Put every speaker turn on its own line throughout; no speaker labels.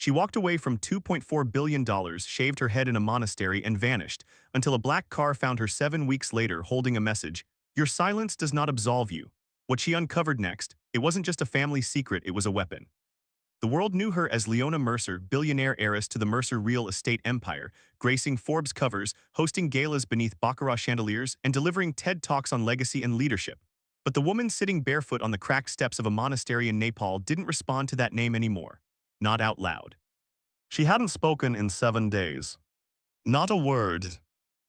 She walked away from $2.4 billion, shaved her head in a monastery, and vanished, until a black car found her 7 weeks later holding a message: "Your silence does not absolve you." What she uncovered next, it wasn't just a family secret, it was a weapon. The world knew her as Leona Mercer, billionaire heiress to the Mercer real estate empire, gracing Forbes covers, hosting galas beneath baccarat chandeliers, and delivering TED Talks on legacy and leadership. But the woman sitting barefoot on the cracked steps of a monastery in Nepal didn't respond to that name anymore. Not out loud. She hadn't spoken in 7 days. Not a word.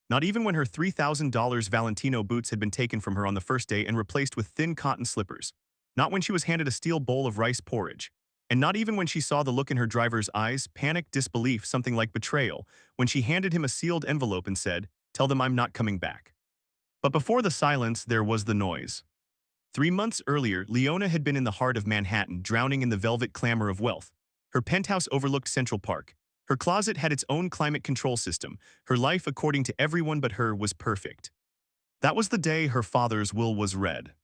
Not even when her $3,000 Valentino boots had been taken from her on the first day and replaced with thin cotton slippers. Not when she was handed a steel bowl of rice porridge. And not even when she saw the look in her driver's eyes, panic, disbelief, something like betrayal, when she handed him a sealed envelope and said, "Tell them I'm not coming back." But before the silence, there was the noise. 3 months earlier, Leona had been in the heart of Manhattan, drowning in the velvet clamor of wealth. Her penthouse overlooked Central Park. Her closet had its own climate control system. Her life, according to everyone but her, was perfect. That was the day her father's will was read.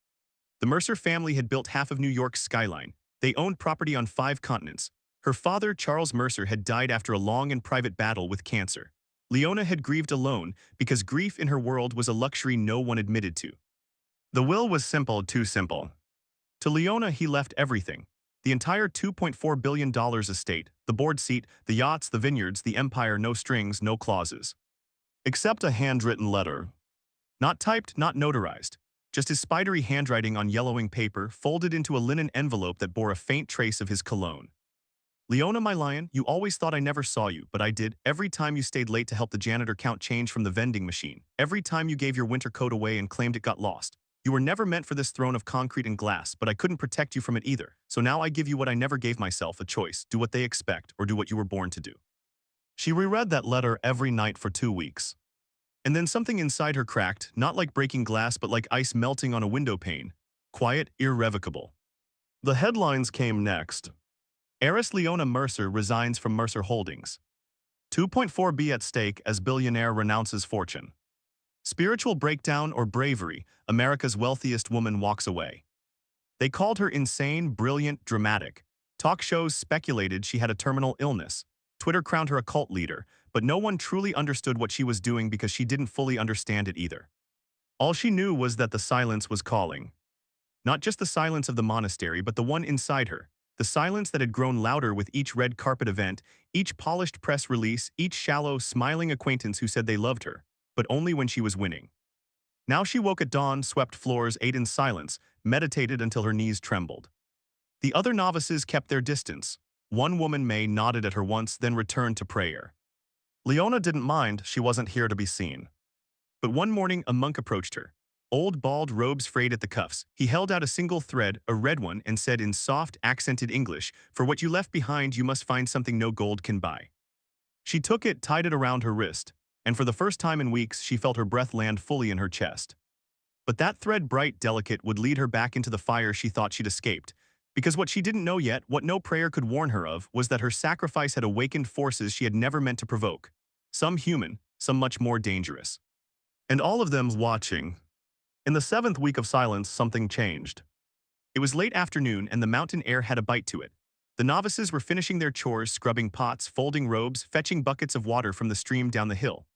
The Mercer family had built half of New York's skyline. They owned property on 5 continents. Her father, Charles Mercer, had died after a long and private battle with cancer. Leona had grieved alone because grief in her world was a luxury no one admitted to. The will was simple, too simple. To Leona, he left everything. The entire $2.4 billion estate, the board seat, the yachts, the vineyards, the empire, no strings, no clauses. Except a handwritten letter. Not typed, not notarized. Just his spidery handwriting on yellowing paper, folded into a linen envelope that bore a faint trace of his cologne. "Leona, my lion, you always thought I never saw you, but I did. Every time you stayed late to help the janitor count change from the vending machine. Every time you gave your winter coat away and claimed it got lost. You were never meant for this throne of concrete and glass, but I couldn't protect you from it either. So now I give you what I never gave myself, a choice. Do what they expect, or do what you were born to do." She reread that letter every night for 2 weeks. And then something inside her cracked, not like breaking glass but like ice melting on a window pane. Quiet, irrevocable. The headlines came next. Heiress Leona Mercer resigns from Mercer Holdings. 2.4 B at stake as billionaire renounces fortune. Spiritual breakdown or bravery, America's wealthiest woman walks away. They called her insane, brilliant, dramatic. Talk shows speculated she had a terminal illness. Twitter crowned her a cult leader, but no one truly understood what she was doing because she didn't fully understand it either. All she knew was that the silence was calling. Not just the silence of the monastery, but the one inside her. The silence that had grown louder with each red carpet event, each polished press release, each shallow, smiling acquaintance who said they loved her, but only when she was winning. Now she woke at dawn, swept floors, ate in silence, meditated until her knees trembled. The other novices kept their distance. One woman, May, nodded at her once, then returned to prayer. Leona didn't mind, she wasn't here to be seen. But one morning, a monk approached her. Old, bald, robes frayed at the cuffs. He held out a single thread, a red one, and said in soft, accented English, "For what you left behind, you must find something no gold can buy." She took it, tied it around her wrist, and for the first time in weeks, she felt her breath land fully in her chest. But that thread, bright, delicate, would lead her back into the fire she thought she'd escaped. Because what she didn't know yet, what no prayer could warn her of, was that her sacrifice had awakened forces she had never meant to provoke. Some human, some much more dangerous. And all of them watching. In the 7th week of silence, something changed. It was late afternoon and the mountain air had a bite to it. The novices were finishing their chores, scrubbing pots, folding robes, fetching buckets of water from the stream down the hill.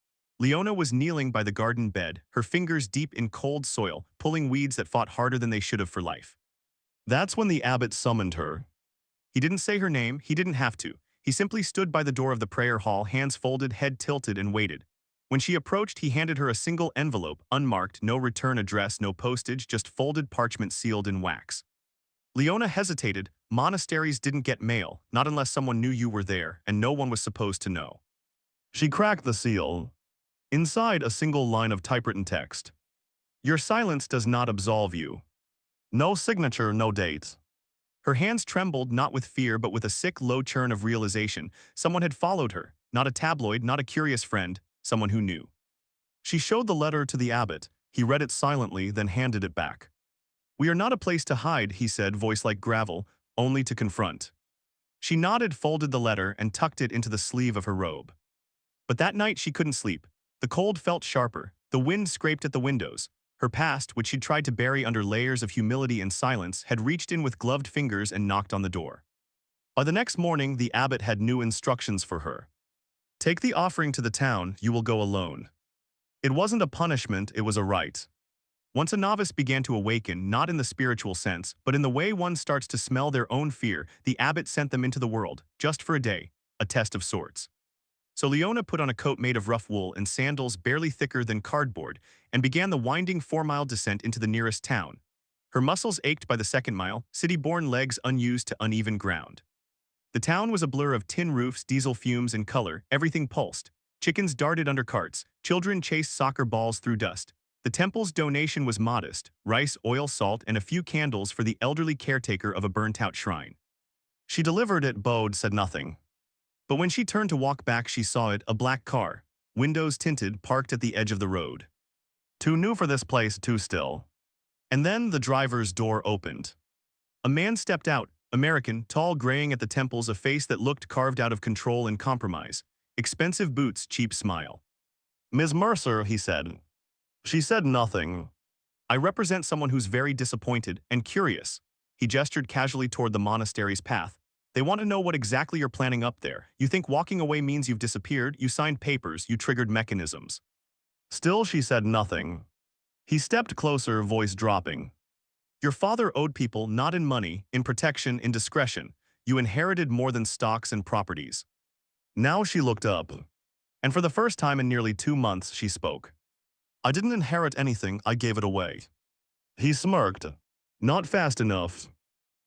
Leona was kneeling by the garden bed, her fingers deep in cold soil, pulling weeds that fought harder than they should have for life. That's when the abbot summoned her. He didn't say her name, he didn't have to. He simply stood by the door of the prayer hall, hands folded, head tilted, and waited. When she approached, he handed her a single envelope, unmarked, no return address, no postage, just folded parchment sealed in wax. Leona hesitated. Monasteries didn't get mail, not unless someone knew you were there, and no one was supposed to know. She cracked the seal. Inside, a single line of typewritten text. "Your silence does not absolve you." No signature, no date. Her hands trembled, not with fear, but with a sick, low churn of realization. Someone had followed her. Not a tabloid, not a curious friend. Someone who knew. She showed the letter to the abbot. He read it silently, then handed it back. "We are not a place to hide," he said, voice like gravel, "only to confront." She nodded, folded the letter, and tucked it into the sleeve of her robe. But that night she couldn't sleep. The cold felt sharper. The wind scraped at the windows. Her past, which she'd tried to bury under layers of humility and silence, had reached in with gloved fingers and knocked on the door. By the next morning, the abbot had new instructions for her. Take the offering to the town, you will go alone. It wasn't a punishment, it was a right. Once a novice began to awaken, not in the spiritual sense, but in the way one starts to smell their own fear, the abbot sent them into the world, just for a day, a test of sorts. So Leona put on a coat made of rough wool and sandals barely thicker than cardboard, and began the winding 4-mile descent into the nearest town. Her muscles ached by the second mile, city-born legs unused to uneven ground. The town was a blur of tin roofs, diesel fumes, and color. Everything pulsed. Chickens darted under carts. Children chased soccer balls through dust. The temple's donation was modest: rice, oil, salt, and a few candles for the elderly caretaker of a burnt-out shrine. She delivered it, bowed, said nothing. But when she turned to walk back, she saw it, a black car, windows tinted, parked at the edge of the road. Too new for this place, too still. And then the driver's door opened. A man stepped out, American, tall, graying at the temples, a face that looked carved out of control and compromise. Expensive boots, cheap smile. "Ms. Mercer," he said. She said nothing. "I represent someone who's very disappointed and curious." He gestured casually toward the monastery's path. "They want to know what exactly you're planning up there. You think walking away means you've disappeared? You signed papers, you triggered mechanisms." Still, she said nothing. He stepped closer, voice dropping. "Your father owed people not in money, in protection, in discretion. You inherited more than stocks and properties." Now she looked up. And for the first time in nearly 2 months, she spoke. "I didn't inherit anything, I gave it away." He smirked. "Not fast enough."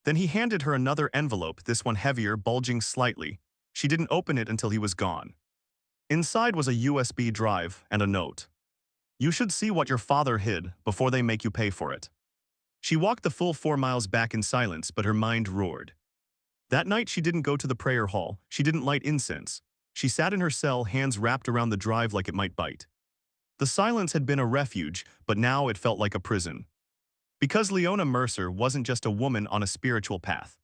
Then he handed her another envelope, this one heavier, bulging slightly. She didn't open it until he was gone. Inside was a USB drive and a note. "You should see what your father hid before they make you pay for it." She walked the full 4 miles back in silence, but her mind roared. That night she didn't go to the prayer hall, she didn't light incense. She sat in her cell, hands wrapped around the drive like it might bite. The silence had been a refuge, but now it felt like a prison. Because Leona Mercer wasn't just a woman on a spiritual path.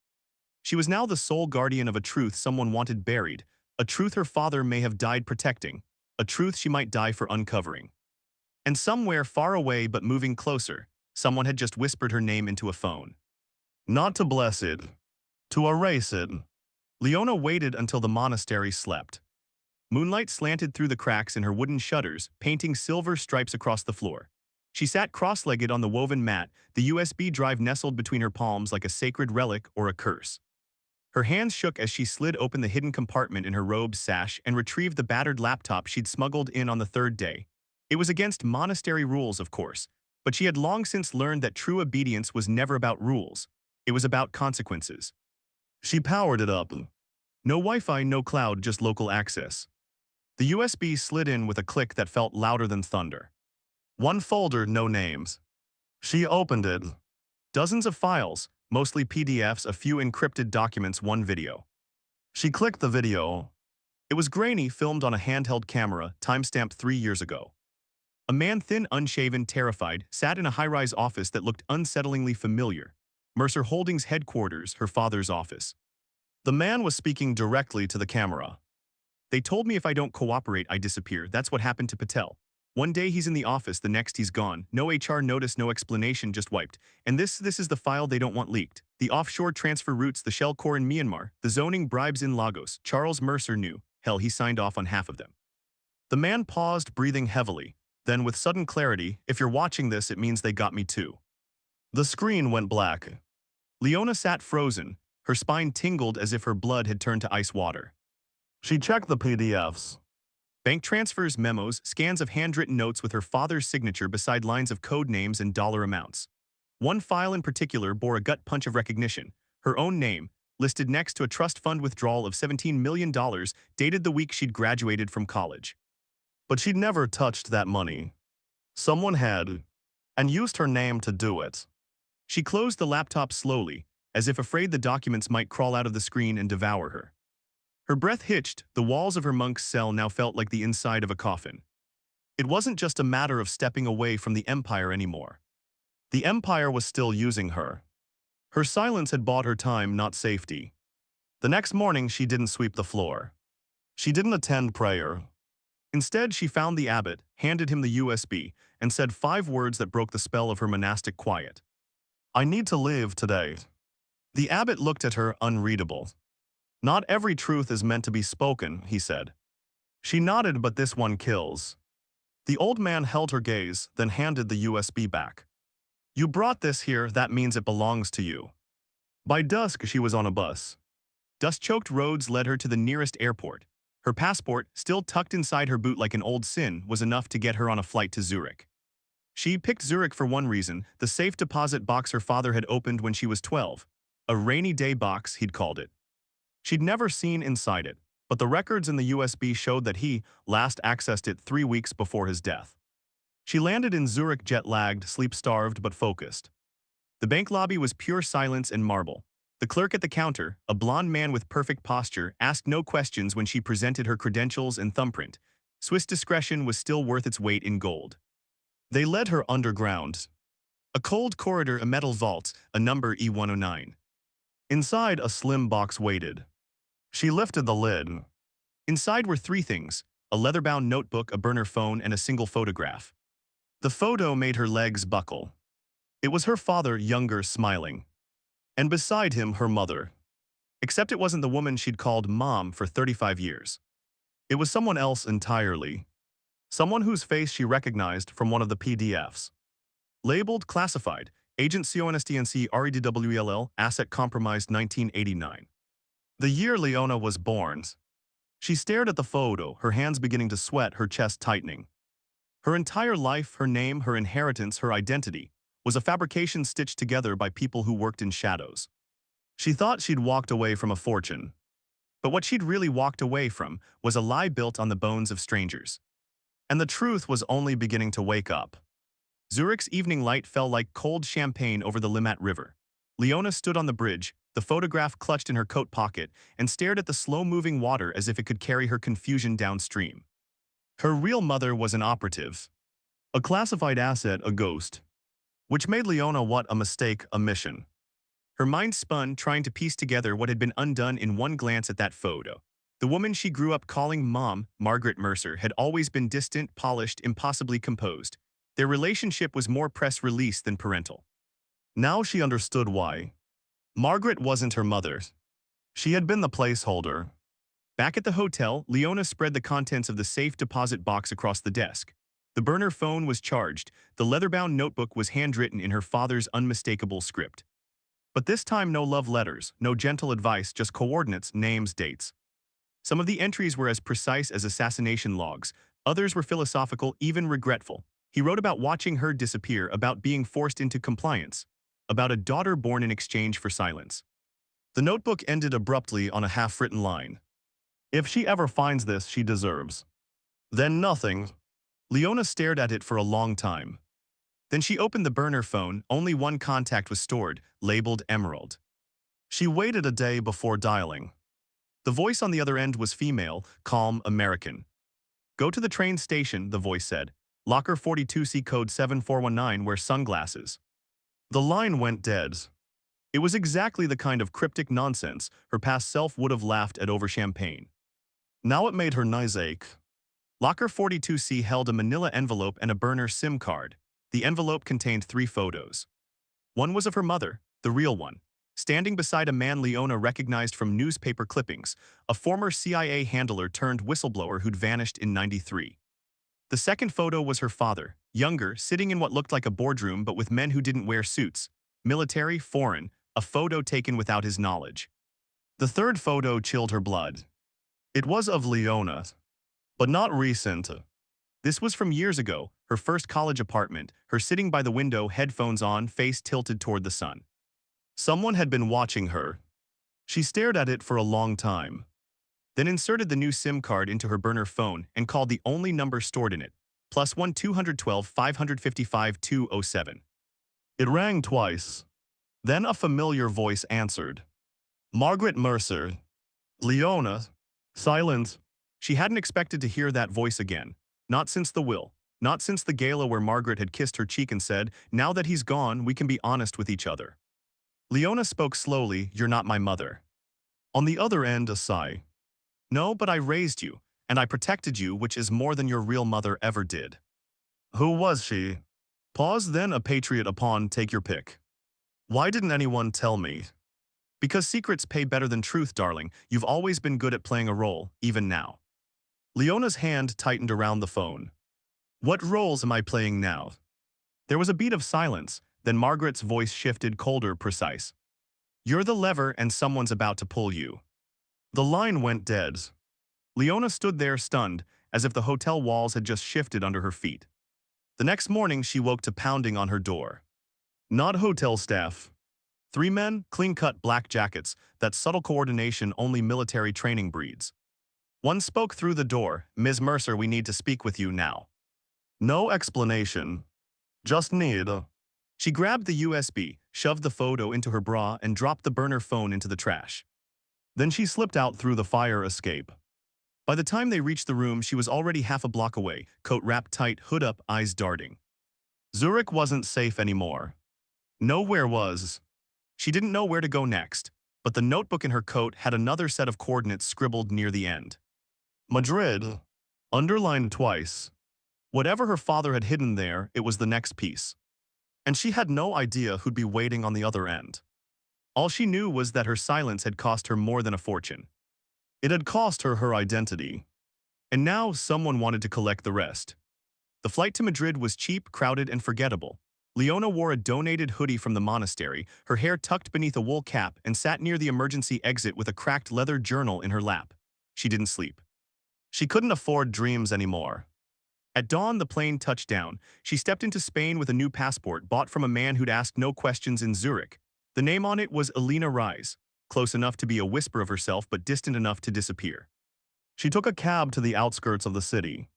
She was now the sole guardian of a truth someone wanted buried, a truth her father may have died protecting, a truth she might die for uncovering. And somewhere far away but moving closer, someone had just whispered her name into a phone. Not to bless it, to erase it. Leona waited until the monastery slept. Moonlight slanted through the cracks in her wooden shutters, painting silver stripes across the floor. She sat cross-legged on the woven mat, the USB drive nestled between her palms like a sacred relic or a curse. Her hands shook as she slid open the hidden compartment in her robe's sash and retrieved the battered laptop she'd smuggled in on the 3rd day. It was against monastery rules, of course, but she had long since learned that true obedience was never about rules. It was about consequences. She powered it up. No Wi-Fi, no cloud, just local access. The USB slid in with a click that felt louder than thunder. One folder, no names. She opened it. Dozens of files, mostly PDFs, a few encrypted documents, one video. She clicked the video. It was grainy, filmed on a handheld camera, timestamped 3 years ago. A man, thin, unshaven, terrified, sat in a high-rise office that looked unsettlingly familiar. Mercer Holdings headquarters, her father's office. The man was speaking directly to the camera. "They told me if I don't cooperate, I disappear. That's what happened to Patel. One day he's in the office, the next he's gone. No HR notice, no explanation, just wiped. And this is the file they don't want leaked. The offshore transfer routes, the shell core in Myanmar, the zoning bribes in Lagos. Charles Mercer knew. Hell, he signed off on half of them." The man paused, breathing heavily. Then, with sudden clarity, "If you're watching this, it means they got me too." The screen went black. Leona sat frozen. Her spine tingled as if her blood had turned to ice water. She checked the PDFs. Bank transfers, memos, scans of handwritten notes with her father's signature beside lines of code names and dollar amounts. One file in particular bore a gut punch of recognition. Her own name, listed next to a trust fund withdrawal of $17 million, dated the week she'd graduated from college. But she'd never touched that money. Someone had, and used her name to do it. She closed the laptop slowly, as if afraid the documents might crawl out of the screen and devour her. Her breath hitched. The walls of her monk's cell now felt like the inside of a coffin. It wasn't just a matter of stepping away from the Empire anymore. The Empire was still using her. Her silence had bought her time, not safety. The next morning, she didn't sweep the floor. She didn't attend prayer. Instead, she found the abbot, handed him the USB, and said 5 words that broke the spell of her monastic quiet. "I need to live today." The abbot looked at her, unreadable. Not every truth is meant to be spoken, he said. She nodded, but this one kills. The old man held her gaze, then handed the USB back. You brought this here, that means it belongs to you. By dusk, she was on a bus. Dust-choked roads led her to the nearest airport. Her passport, still tucked inside her boot like an old sin, was enough to get her on a flight to Zurich. She picked Zurich for one reason: the safe deposit box her father had opened when she was 12. A rainy day box, he'd called it. She'd never seen inside it, but the records in the USB showed that he last accessed it 3 weeks before his death. She landed in Zurich jet-lagged, sleep-starved, but focused. The bank lobby was pure silence and marble. The clerk at the counter, a blond man with perfect posture, asked no questions when she presented her credentials and thumbprint. Swiss discretion was still worth its weight in gold. They led her underground. A cold corridor, a metal vault, a number E109. Inside, a slim box waited. She lifted the lid. Inside were three things: a leather-bound notebook, a burner phone, and a single photograph. The photo made her legs buckle. It was her father, younger, smiling. And beside him, her mother. Except it wasn't the woman she'd called Mom for 35 years. It was someone else entirely. Someone whose face she recognized from one of the PDFs. Labeled classified, Agent CONSTNC REDWELL, Asset Compromised 1989. The year Leona was born. She stared at the photo, her hands beginning to sweat, her chest tightening. Her entire life, her name, her inheritance, her identity, was a fabrication stitched together by people who worked in shadows. She thought she'd walked away from a fortune. But what she'd really walked away from was a lie built on the bones of strangers. And the truth was only beginning to wake up. Zurich's evening light fell like cold champagne over the Limmat River. Leona stood on the bridge, the photograph clutched in her coat pocket, and stared at the slow-moving water as if it could carry her confusion downstream. Her real mother was an operative. A classified asset, a ghost. Which made Leona what a mistake, a mission. Her mind spun, trying to piece together what had been undone in one glance at that photo. The woman she grew up calling Mom, Margaret Mercer, had always been distant, polished, impossibly composed. Their relationship was more press release than parental. Now she understood why. Margaret wasn't her mother. She had been the placeholder. Back at the hotel, Leona spread the contents of the safe deposit box across the desk. The burner phone was charged. The leather-bound notebook was handwritten in her father's unmistakable script. But this time no love letters, no gentle advice, just coordinates, names, dates. Some of the entries were as precise as assassination logs. Others were philosophical, even regretful. He wrote about watching her disappear, about being forced into compliance, about a daughter born in exchange for silence. The notebook ended abruptly on a half-written line. If she ever finds this, she deserves. Then nothing. Leona stared at it for a long time. Then she opened the burner phone. Only one contact was stored, labeled Emerald. She waited a day before dialing. The voice on the other end was female, calm, American. Go to the train station, the voice said. Locker 42C code 7419, wear sunglasses. The line went dead. It was exactly the kind of cryptic nonsense her past self would have laughed at over champagne. Now it made her knees ache. Locker 42C held a manila envelope and a burner SIM card. The envelope contained 3 photos. One was of her mother, the real one, standing beside a man Leona recognized from newspaper clippings, a former CIA handler turned whistleblower who'd vanished in '93. The second photo was her father, younger, sitting in what looked like a boardroom but with men who didn't wear suits, military, foreign, a photo taken without his knowledge. The third photo chilled her blood. It was of Leona, but not recent. This was from years ago, her first college apartment, her sitting by the window, headphones on, face tilted toward the sun. Someone had been watching her. She stared at it for a long time. Then inserted the new SIM card into her burner phone and called the only number stored in it, +1 212 555 207. It rang twice. Then a familiar voice answered. Margaret Mercer. Leona. Silence. She hadn't expected to hear that voice again. Not since the will. Not since the gala where Margaret had kissed her cheek and said, now that he's gone, we can be honest with each other. Leona spoke slowly, you're not my mother. On the other end, a sigh. No, but I raised you, and I protected you, which is more than your real mother ever did. Who was she? Pause, then a patriot, a pawn, take your pick. Why didn't anyone tell me? Because secrets pay better than truth, darling. You've always been good at playing a role, even now. Leona's hand tightened around the phone. What roles am I playing now? There was a beat of silence, then Margaret's voice shifted, colder, precise. You're the lever and someone's about to pull you. The line went dead. Leona stood there stunned, as if the hotel walls had just shifted under her feet. The next morning, she woke to pounding on her door. Not hotel staff. Three men, clean-cut black jackets, that subtle coordination only military training breeds. One spoke through the door, Ms. Mercer, we need to speak with you now. No explanation. Just need. She grabbed the USB, shoved the photo into her bra, and dropped the burner phone into the trash. Then she slipped out through the fire escape. By the time they reached the room, she was already half a block away, coat wrapped tight, hood up, eyes darting. Zurich wasn't safe anymore. Nowhere was. She didn't know where to go next, but the notebook in her coat had another set of coordinates scribbled near the end. Madrid. Underlined twice. Whatever her father had hidden there, it was the next piece. And she had no idea who'd be waiting on the other end. All she knew was that her silence had cost her more than a fortune. It had cost her her identity. And now someone wanted to collect the rest. The flight to Madrid was cheap, crowded, and forgettable. Leona wore a donated hoodie from the monastery, her hair tucked beneath a wool cap, and sat near the emergency exit with a cracked leather journal in her lap. She didn't sleep. She couldn't afford dreams anymore. At dawn, the plane touched down. She stepped into Spain with a new passport bought from a man who'd asked no questions in Zurich. The name on it was Elena Reis, close enough to be a whisper of herself but distant enough to disappear. She took a cab to the outskirts of the city.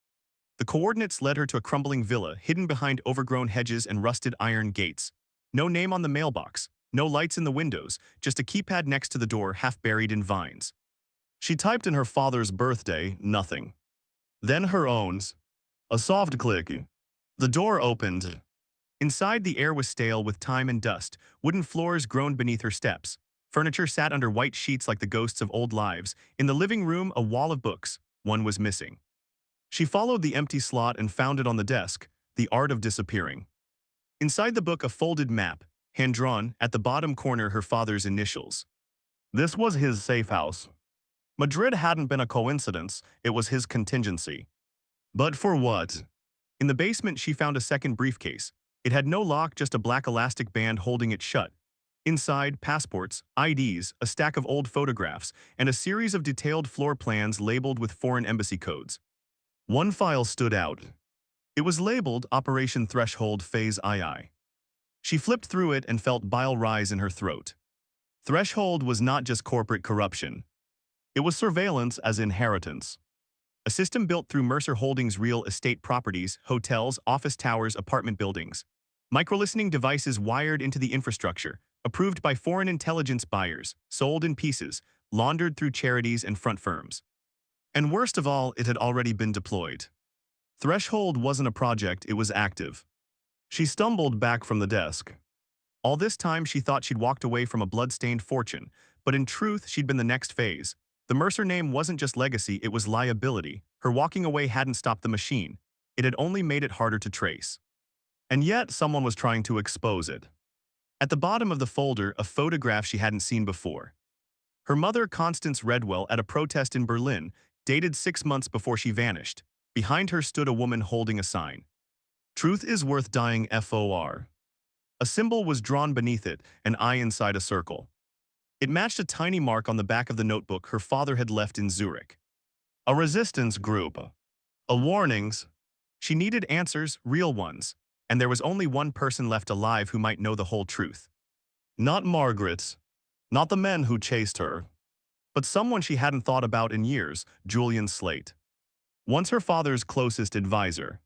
The coordinates led her to a crumbling villa hidden behind overgrown hedges and rusted iron gates. No name on the mailbox, no lights in the windows, just a keypad next to the door half buried in vines. She typed in her father's birthday, nothing. Then her own's. A soft click. The door opened. Inside, the air was stale with time and dust. Wooden floors groaned beneath her steps. Furniture sat under white sheets like the ghosts of old lives. In the living room, a wall of books. One was missing. She followed the empty slot and found it on the desk, The Art of Disappearing. Inside the book, a folded map, hand-drawn, at the bottom corner her father's initials. This was his safe house. Madrid hadn't been a coincidence, it was his contingency. But for what? In the basement, she found a second briefcase. It had no lock, just a black elastic band holding it shut. Inside, passports, IDs, a stack of old photographs, and a series of detailed floor plans labeled with foreign embassy codes. One file stood out. It was labeled Operation Threshold Phase II. She flipped through it and felt bile rise in her throat. Threshold was not just corporate corruption. It was surveillance as inheritance. A system built through Mercer Holdings' real estate properties, hotels, office towers, apartment buildings. Micro-listening devices wired into the infrastructure, approved by foreign intelligence buyers, sold in pieces, laundered through charities and front firms. And worst of all, it had already been deployed. Threshold wasn't a project, it was active. She stumbled back from the desk. All this time, she thought she'd walked away from a blood-stained fortune, but in truth, she'd been the next phase. The Mercer name wasn't just legacy, it was liability. Her walking away hadn't stopped the machine. It had only made it harder to trace. And yet, someone was trying to expose it. At the bottom of the folder, a photograph she hadn't seen before. Her mother, Constance Redwell, at a protest in Berlin, dated 6 months before she vanished. Behind her stood a woman holding a sign. Truth is worth dying FOR. A symbol was drawn beneath it, an eye inside a circle. It matched a tiny mark on the back of the notebook her father had left in Zurich. A resistance group. A warnings. She needed answers, real ones, and there was only one person left alive who might know the whole truth. Not Margaret. Not the men who chased her. But someone she hadn't thought about in years, Julian Slate. Once her father's closest advisor.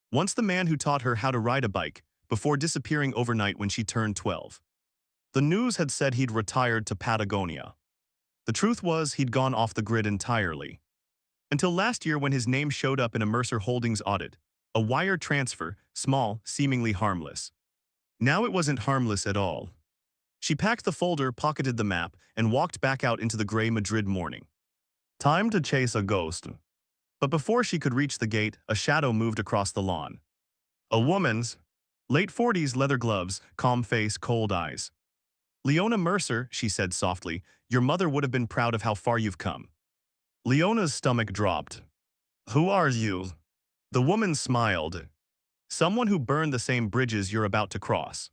Once the man who taught her how to ride a bike, before disappearing overnight when she turned 12. The news had said he'd retired to Patagonia. The truth was he'd gone off the grid entirely. Until last year when his name showed up in a Mercer Holdings audit. A wire transfer, small, seemingly harmless. Now it wasn't harmless at all. She packed the folder, pocketed the map, and walked back out into the gray Madrid morning. Time to chase a ghost. But before she could reach the gate, a shadow moved across the lawn. A woman's. Late 40s, leather gloves, calm face, cold eyes. Leona Mercer, she said softly, your mother would have been proud of how far you've come. Leona's stomach dropped. Who are you? The woman smiled. Someone who burned the same bridges you're about to cross.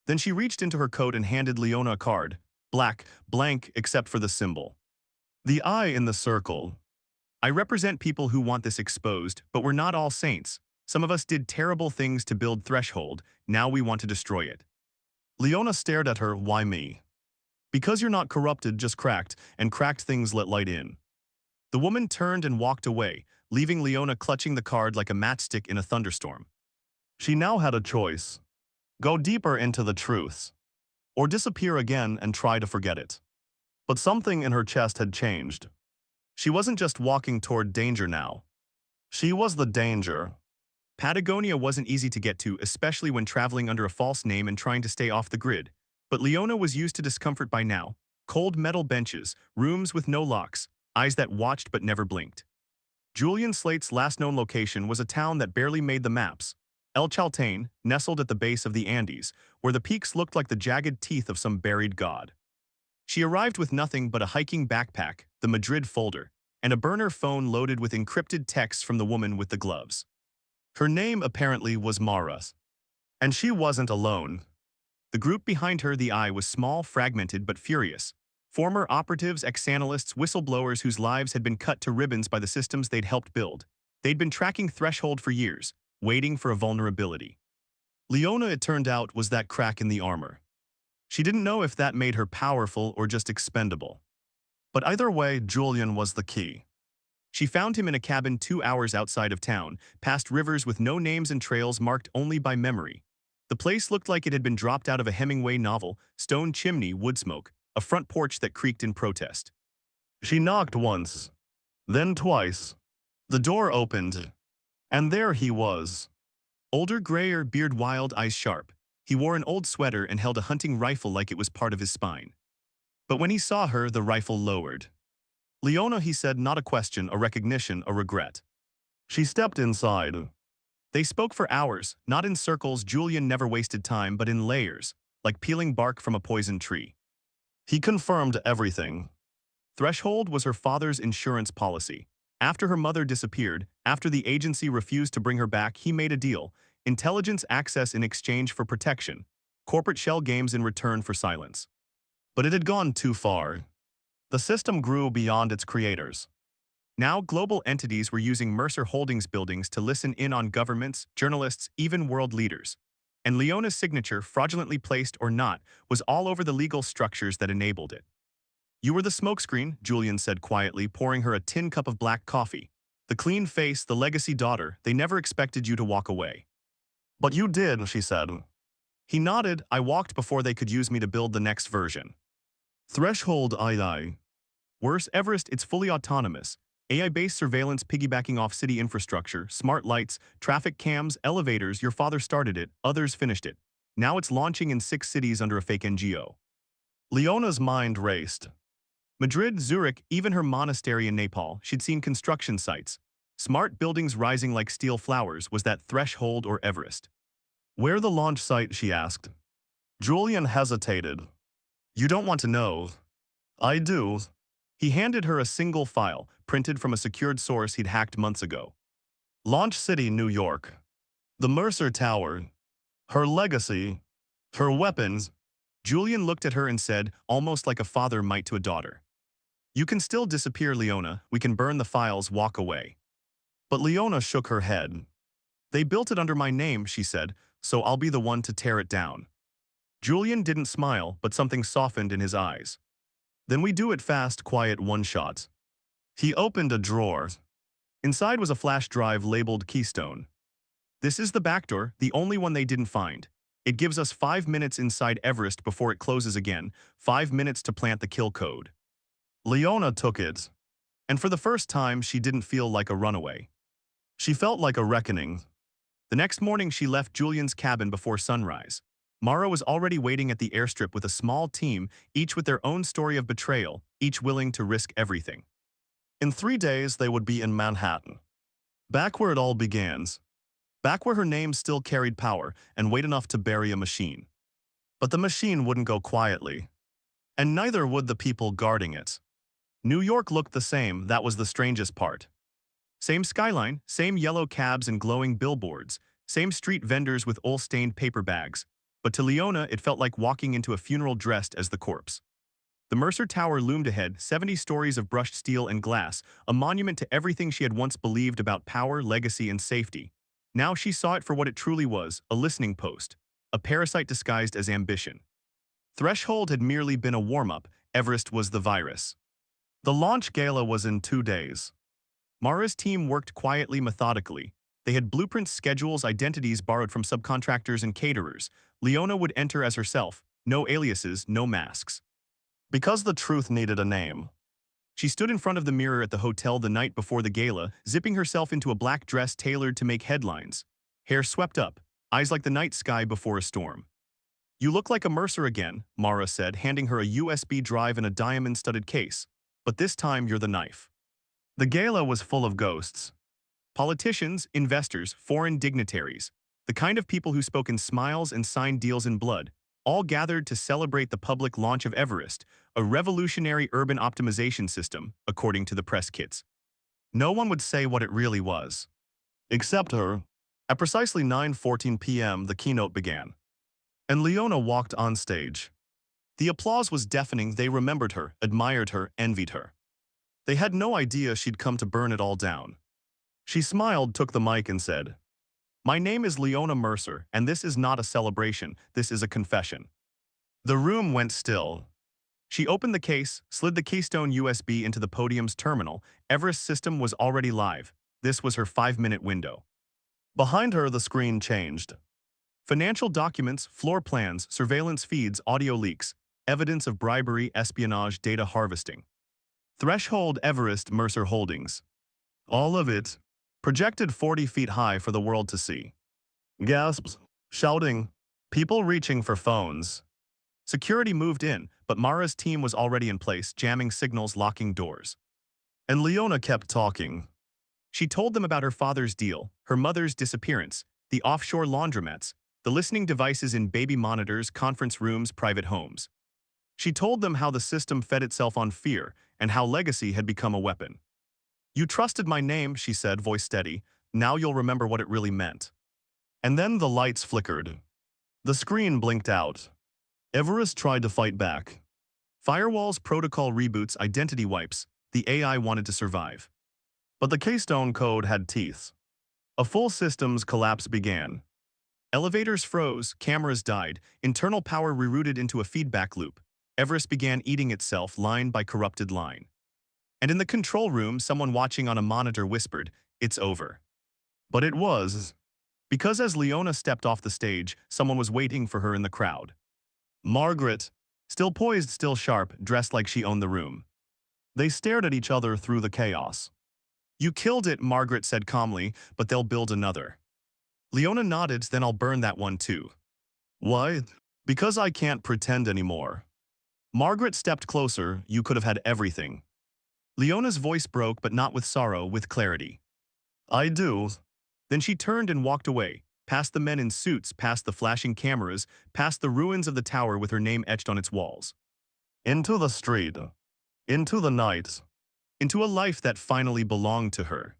Then she reached into her coat and handed Leona a card. Black, blank except for the symbol. The eye in the circle. I represent people who want this exposed, but we're not all saints. Some of us did terrible things to build Threshold, now we want to destroy it. Leona stared at her, why me? Because you're not corrupted, just cracked, and cracked things let light in. The woman turned and walked away, leaving Leona clutching the card like a matchstick in a thunderstorm. She now had a choice. Go deeper into the truths. Or disappear again and try to forget it. But something in her chest had changed. She wasn't just walking toward danger now. She was the danger. Patagonia wasn't easy to get to, especially when traveling under a false name and trying to stay off the grid. But Leona was used to discomfort by now. Cold metal benches, rooms with no locks, eyes that watched but never blinked. Julian Slate's last known location was a town that barely made the maps. El Chaltén, nestled at the base of the Andes, where the peaks looked like the jagged teeth of some buried god. She arrived with nothing but a hiking backpack, the Madrid folder, and a burner phone loaded with encrypted texts from the woman with the gloves. Her name apparently was Mara. And she wasn't alone. The group behind her, the Eye, was small, fragmented, but furious. Former operatives, ex-analysts, whistleblowers whose lives had been cut to ribbons by the systems they'd helped build. They'd been tracking Threshold for years, waiting for a vulnerability. Leona, it turned out, was that crack in the armor. She didn't know if that made her powerful or just expendable. But either way, Julian was the key. She found him in a cabin 2 hours outside of town, past rivers with no names and trails marked only by memory. The place looked like it had been dropped out of a Hemingway novel, stone chimney, wood smoke, a front porch that creaked in protest. She knocked once, then twice. The door opened, and there he was. Older, grayer, beard wild, eyes sharp. He wore an old sweater and held a hunting rifle like it was part of his spine. But when he saw her, the rifle lowered. Leona, he said, not a question, a recognition, a regret. She stepped inside. They spoke for hours, not in circles. Julian never wasted time, but in layers, like peeling bark from a poison tree. He confirmed everything. Threshold was her father's insurance policy. After her mother disappeared, after the agency refused to bring her back, he made a deal. Intelligence access in exchange for protection. Corporate shell games in return for silence. But it had gone too far. The system grew beyond its creators. Now global entities were using Mercer Holdings buildings to listen in on governments, journalists, even world leaders. And Leona's signature, fraudulently placed or not, was all over the legal structures that enabled it. You were the smokescreen, Julian said quietly, pouring her a tin cup of black coffee. The clean face, the legacy daughter, they never expected you to walk away. But you did, she said. He nodded. I walked before they could use me to build the next version. Threshold AI. Worse, Everest, it's fully autonomous. AI-based surveillance piggybacking off city infrastructure, smart lights, traffic cams, elevators. Your father started it, others finished it. Now it's launching in 6 cities under a fake NGO. Leona's mind raced. Madrid, Zurich, even her monastery in Nepal, she'd seen construction sites. Smart buildings rising like steel flowers. Was that Threshold or Everest? Where the launch site, she asked. Julian hesitated. You don't want to know. I do. He handed her a single file, printed from a secured source he'd hacked months ago. Launch City, New York. The Mercer Tower. Her legacy. Her weapons. Julian looked at her and said, almost like a father might to a daughter. You can still disappear, Leona. We can burn the files, walk away. But Leona shook her head. They built it under my name, she said, so I'll be the one to tear it down. Julian didn't smile, but something softened in his eyes. Then we do it fast, quiet, one shot. He opened a drawer. Inside was a flash drive labeled Keystone. This is the backdoor, the only one they didn't find. It gives us 5 minutes inside Everest before it closes again, 5 minutes to plant the kill code. Leona took it. And for the first time, she didn't feel like a runaway. She felt like a reckoning. The next morning, she left Julian's cabin before sunrise. Mara was already waiting at the airstrip with a small team, each with their own story of betrayal, each willing to risk everything. In 3 days, they would be in Manhattan. Back where it all began. Back where her name still carried power and weight enough to bury a machine. But the machine wouldn't go quietly. And neither would the people guarding it. New York looked the same, that was the strangest part. Same skyline, same yellow cabs and glowing billboards, same street vendors with oil-stained paper bags. But to Leona, it felt like walking into a funeral dressed as the corpse. The Mercer Tower loomed ahead, 70 stories of brushed steel and glass, a monument to everything she had once believed about power, legacy, and safety. Now she saw it for what it truly was, a listening post, a parasite disguised as ambition. Threshold had merely been a warm-up, Everest was the virus. The launch gala was in 2 days. Mara's team worked quietly, methodically. They had blueprints, schedules, identities borrowed from subcontractors and caterers. Leona would enter as herself, no aliases, no masks. Because the truth needed a name. She stood in front of the mirror at the hotel the night before the gala, zipping herself into a black dress tailored to make headlines. Hair swept up, eyes like the night sky before a storm. "You look like a Mercer again," Mara said, handing her a USB drive and a diamond-studded case. "But this time you're the knife." The gala was full of ghosts. Politicians, investors, foreign dignitaries, the kind of people who spoke in smiles and signed deals in blood, all gathered to celebrate the public launch of Everest, a revolutionary urban optimization system, according to the press kits. No one would say what it really was. Except her. At precisely 9:14 p.m., the keynote began. And Leona walked on stage. The applause was deafening. They remembered her, admired her, envied her. They had no idea she'd come to burn it all down. She smiled, took the mic and said, "My name is Leona Mercer, and this is not a celebration, this is a confession." The room went still. She opened the case, slid the Keystone USB into the podium's terminal. Everest's system was already live. This was her 5-minute window. Behind her, the screen changed. Financial documents, floor plans, surveillance feeds, audio leaks, evidence of bribery, espionage, data harvesting. Threshold, Everest, Mercer Holdings. All of it, projected 40 feet high for the world to see. Gasps, shouting, people reaching for phones. Security moved in, but Mara's team was already in place, jamming signals, locking doors. And Leona kept talking. She told them about her father's deal, her mother's disappearance, the offshore laundromats, the listening devices in baby monitors, conference rooms, private homes. She told them how the system fed itself on fear and how legacy had become a weapon. "You trusted my name," she said, voice steady. "Now you'll remember what it really meant." And then the lights flickered. The screen blinked out. Everest tried to fight back. Firewalls, protocol reboots, identity wipes. The AI wanted to survive. But the Keystone code had teeth. A full systems collapse began. Elevators froze, cameras died, internal power rerouted into a feedback loop. Everest began eating itself line by corrupted line. And in the control room, someone watching on a monitor whispered, "It's over." But it was. Because as Leona stepped off the stage, someone was waiting for her in the crowd. Margaret, still poised, still sharp, dressed like she owned the room. They stared at each other through the chaos. "You killed it," Margaret said calmly, "but they'll build another." Leona nodded, "Then I'll burn that one too." "Why?" "Because I can't pretend anymore." Margaret stepped closer. "You could have had everything." Leona's voice broke, but not with sorrow, with clarity. "I do." Then she turned and walked away, past the men in suits, past the flashing cameras, past the ruins of the tower with her name etched on its walls. Into the street. Into the night. Into a life that finally belonged to her.